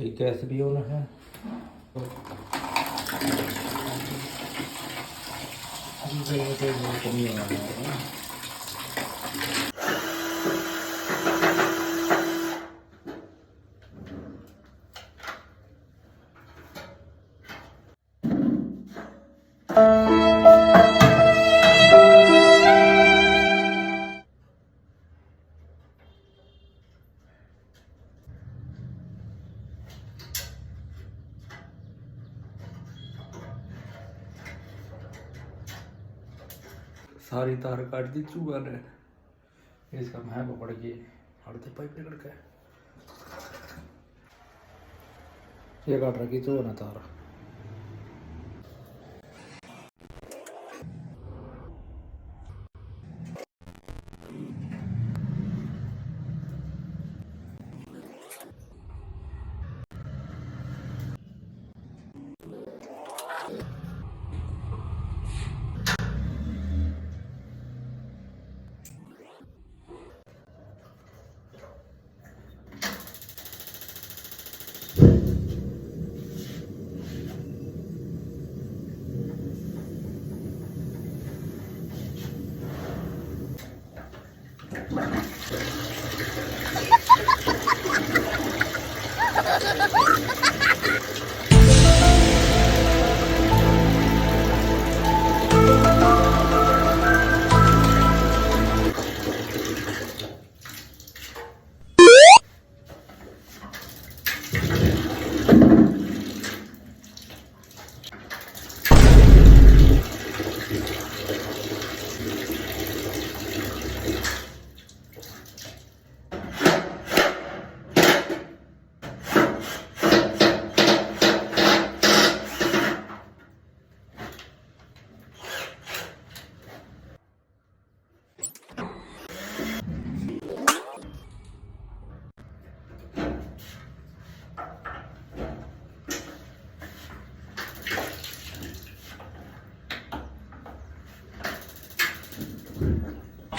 एक गैस भी ऑन है। तो कमी होना है। सारी तार काट दी चूहा ने। इसका मैं पकड़ के हड़ते पाइप निकल के ये काट रखी चूहा ने तार।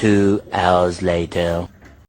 Two hours later.